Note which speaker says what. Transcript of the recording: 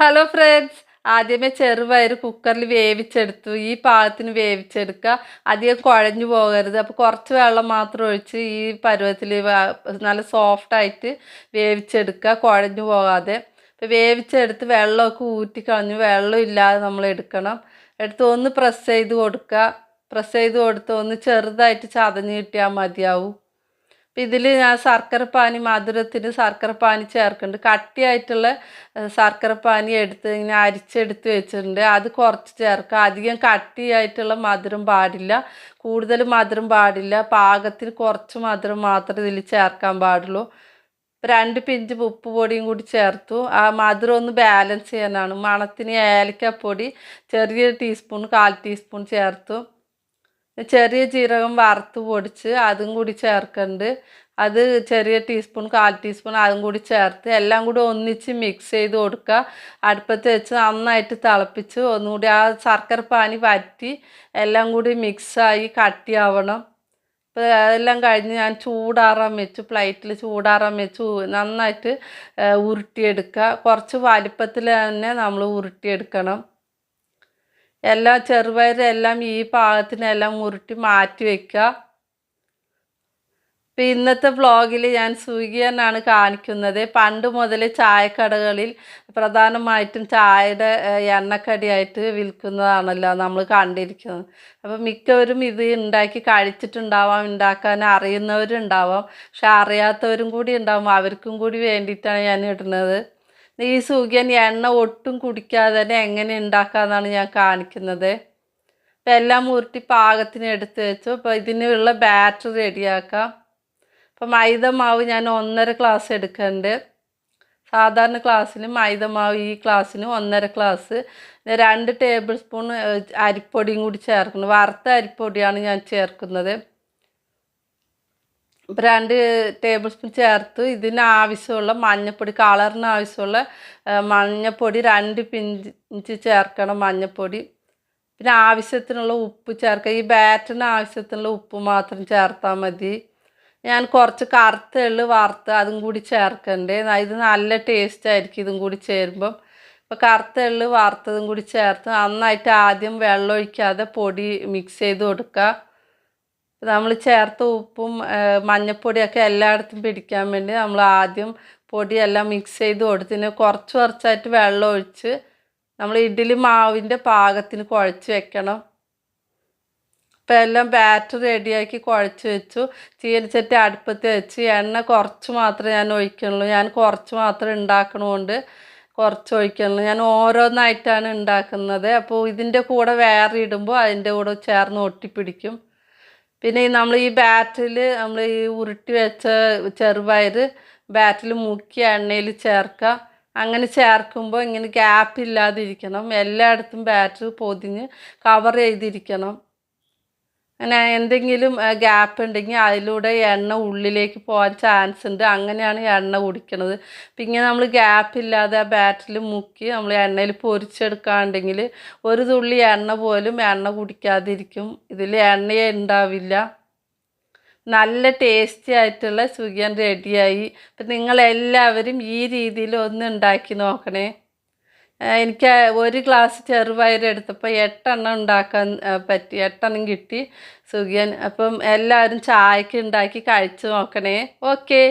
Speaker 1: Hello friends, ആദ്യമേ ചെറുപയർ കുക്കറിൽ വേവിച്ചെടുത്തു. ഈ പാകത്തിന് വേവിച്ചെടുക്കുക. അധികം കുഴഞ്ഞു പോകരുത്. അപ്പോൾ കുറച്ച് വെള്ളം മാത്രം ഒഴിച്ച് ഈ പരുവത്തിൽ നല്ല സോഫ്റ്റായിട്ട് വേവിച്ചെടുക്കുക, കുഴഞ്ഞു പോകാതെ. ഇപ്പോൾ വേവിച്ചെടുത്ത് വെള്ളമൊക്കെ ഊറ്റിക്കളഞ്ഞു. വെള്ളം ഇല്ലാതെ നമ്മൾ എടുക്കണം. എടുത്ത് ഒന്ന് പ്രസ് ചെയ്ത് കൊടുക്കുക. പ്രസ് ചെയ്ത് കൊടുത്ത് ഒന്ന് ചെറുതായിട്ട് ചതഞ്ഞ് കിട്ടിയാൽ മതിയാവും. അപ്പം ഇതിൽ ഞാൻ ശർക്കരപ്പാനി, മധുരത്തിന് ശർക്കരപ്പാനി ചേർക്കുന്നുണ്ട്. കട്ടിയായിട്ടുള്ള ശർക്കരപ്പാനി എടുത്ത് ഇങ്ങനെ അരിച്ചെടുത്ത് വെച്ചിട്ടുണ്ട്. അത് കുറച്ച് ചേർക്കുക. അധികം കട്ടിയായിട്ടുള്ള മധുരം പാടില്ല, കൂടുതൽ മധുരം പാടില്ല. പാകത്തിന് കുറച്ച് മധുരം മാത്രമേ ഇതിൽ ചേർക്കാൻ പാടുള്ളൂ. 2 പിഞ്ച് ഉപ്പ് പൊടിയും കൂടി ചേർത്തു. ആ മധുരം ഒന്ന് ബാലൻസ് ചെയ്യാനാണ്. മണത്തിന് ഏലക്കപ്പൊടി ചെറിയ ടീസ്പൂൺ, 1/4 ടീസ്പൂൺ ചേർത്തു. ചെറിയ ജീരകം വറുത്ത് പൊടിച്ച് അതും കൂടി ചേർക്കുന്നുണ്ട്. അത് ചെറിയ ടീസ്പൂൺ, 1/4 ടീസ്പൂൺ അതും കൂടി ചേർത്ത് എല്ലാം കൂടി ഒന്നിച്ച് മിക്സ് ചെയ്ത് കൊടുക്കുക. അടുപ്പത്ത് വെച്ച് നന്നായിട്ട് തിളപ്പിച്ച് ഒന്നുകൂടി ആ ശർക്കരപ്പാനി വറ്റി എല്ലാം കൂടി മിക്സായി കട്ടിയാവണം. ഇപ്പോൾ അതെല്ലാം കഴിഞ്ഞ് ഞാൻ ചൂടാറാൻ വെച്ചു. പ്ലേറ്റിൽ ചൂടാറാൻ വെച്ച് നന്നായിട്ട് ഉരുട്ടിയെടുക്കുക. കുറച്ച് വലിപ്പത്തിൽ തന്നെ നമ്മൾ ഉരുട്ടിയെടുക്കണം. എല്ലാ ചെറുപയറെല്ലാം ഈ പാകത്തിനെല്ലാം ഉരുട്ടി മാറ്റി വയ്ക്കുക. ഇപ്പം ഇന്നത്തെ വ്ളോഗിൽ ഞാൻ സുഗിയനാണ് കാണിക്കുന്നത്. പണ്ട് മുതൽ ചായക്കടകളിൽ പ്രധാനമായിട്ടും ചായയുടെ എണ്ണക്കടിയായിട്ട് വിൽക്കുന്നതാണല്ലോ നമ്മൾ കണ്ടിരിക്കുന്നത്. അപ്പം മിക്കവരും ഇത് ഉണ്ടാക്കി കഴിച്ചിട്ടുണ്ടാവാം, ഉണ്ടാക്കാൻ അറിയുന്നവരുണ്ടാവാം, പക്ഷെ അറിയാത്തവരും കൂടി ഉണ്ടാവും. അവർക്കും കൂടി വേണ്ടിയിട്ടാണ് ഞാൻ ഇടുന്നത്. ഈ സുഗിയൻ എണ്ണ ഒട്ടും കുടിക്കാതെ തന്നെ എങ്ങനെ ഉണ്ടാക്കാമെന്നാണ് ഞാൻ കാണിക്കുന്നത്. അപ്പം എല്ലാം ഉരുട്ടി പാകത്തിന് എടുത്ത് വെച്ചു. അപ്പോൾ ഇതിനുള്ള ബാറ്റർ റെഡിയാക്കാം. അപ്പം മൈദ മാവ് ഞാൻ 1.5 ഗ്ലാസ് എടുക്കുന്നുണ്ട്. സാധാരണ ക്ലാസ്സിന് മൈദ മാവ് ഈ ക്ലാസ്സിന് 1.5 ഗ്ലാസ്. 2 ടേബിൾ സ്പൂൺ അരിപ്പൊടിയും കൂടി ചേർക്കുന്നു. വറുത്ത അരിപ്പൊടിയാണ് ഞാൻ ചേർക്കുന്നത്. ഇപ്പോൾ 2 ടേബിൾ സ്പൂൺ ചേർത്ത് ഇതിന് ആവശ്യമുള്ള മഞ്ഞൾപ്പൊടി, കളറിന് ആവശ്യമുള്ള മഞ്ഞൾപ്പൊടി 2 പിഞ്ച് ചേർക്കണം മഞ്ഞൾപ്പൊടി. പിന്നെ ആവശ്യത്തിനുള്ള ഉപ്പ് ചേർക്കുക. ഈ ബാറ്ററിന് ആവശ്യത്തിനുള്ള ഉപ്പ് മാത്രം ചേർത്താൽ മതി. ഞാൻ കുറച്ച് കറുത്ത എള്ള് വറുത്ത് അതും കൂടി ചേർക്കണ്ടേ. ഇത് നല്ല ടേസ്റ്റ് ആയിരിക്കും ഇതും കൂടി ചേരുമ്പം. ഇപ്പോൾ കറുത്ത എള്ള് വറുത്തതും കൂടി ചേർത്ത് നന്നായിട്ട് ആദ്യം വെള്ളം ഒഴിക്കാതെ പൊടി മിക്സ് ചെയ്ത് കൊടുക്കുക. നമ്മൾ ചേർത്ത ഉപ്പും മഞ്ഞൾപ്പൊടിയൊക്കെ എല്ലായിടത്തും പിടിക്കാൻ വേണ്ടി നമ്മൾ ആദ്യം പൊടിയെല്ലാം മിക്സ് ചെയ്ത് കൊടുത്തിന് കുറച്ച് കുറച്ചായിട്ട് വെള്ളം ഒഴിച്ച് നമ്മൾ ഇഡ്ഡലി മാവിൻ്റെ പാകത്തിന് കുഴച്ച് വെക്കണം. ഇപ്പം എല്ലാം ബാറ്റർ റെഡിയാക്കി കുഴച്ച് വെച്ചു. ചീനച്ചട്ടി അടുപ്പത്ത് വെച്ച് എണ്ണ കുറച്ച് മാത്രമേ ഞാൻ ഒഴിക്കുന്നുള്ളൂ. ഞാൻ കുറച്ച് മാത്രം ഉണ്ടാക്കണതുകൊണ്ട് കുറച്ച് ഒഴിക്കുന്നുള്ളൂ. ഞാൻ ഓരോന്നായിട്ടാണ് ഉണ്ടാക്കുന്നത്. അപ്പോൾ ഇതിൻ്റെ കൂടെ വേറെ ഇടുമ്പോൾ അതിൻ്റെ കൂടെ ചേർന്ന് ഒട്ടിപ്പിടിക്കും. പിന്നെ നമ്മൾ ഈ ബാറ്ററിൽ നമ്മൾ ഈ ഉരുട്ടി വെച്ച ചെറുപയർ ബാറ്ററിൽ മുക്കി എണ്ണയിൽ ചേർക്കുക. അങ്ങനെ ചേർക്കുമ്പോൾ ഇങ്ങനെ ഗ്യാപ്പ് ഇല്ലാതിരിക്കണം. എല്ലായിടത്തും ബാറ്ററി പൊതിഞ്ഞ് കവർ ചെയ്തിരിക്കണം. അങ്ങനെ എന്തെങ്കിലും ഗ്യാപ്പ് ഉണ്ടെങ്കിൽ അതിലൂടെ എണ്ണ ഉള്ളിലേക്ക് പോകാൻ ചാൻസ് ഉണ്ട്. അങ്ങനെയാണ് എണ്ണ കുടിക്കുന്നത്. അപ്പം ഇങ്ങനെ നമ്മൾ ഗ്യാപ്പ് ഇല്ലാതെ ആ ബാറ്ററിൽ മുക്കി നമ്മൾ എണ്ണയിൽ പൊരിച്ചെടുക്കുകയാണെങ്കിൽ ഒരു തുള്ളി എണ്ണ പോലും എണ്ണ കുടിക്കാതിരിക്കും. ഇതിൽ എണ്ണയെ ഉണ്ടാവില്ല. നല്ല ടേസ്റ്റി ആയിട്ടുള്ള സുഗിയൻ റെഡിയായി. അപ്പം നിങ്ങളെല്ലാവരും ഈ രീതിയിൽ ഒന്ന് ഉണ്ടാക്കി നോക്കണേ. എനിക്ക് 1 ഗ്ലാസ് ചെറുപയർ എടുത്തപ്പോൾ 8 എണ്ണം ഉണ്ടാക്കാൻ പറ്റി. 8 എണ്ണം കിട്ടി സുഗിയൻ. അപ്പം എല്ലാവരും ചായക്ക് ഉണ്ടാക്കി കഴിച്ച് നോക്കണേ. ഓക്കേ.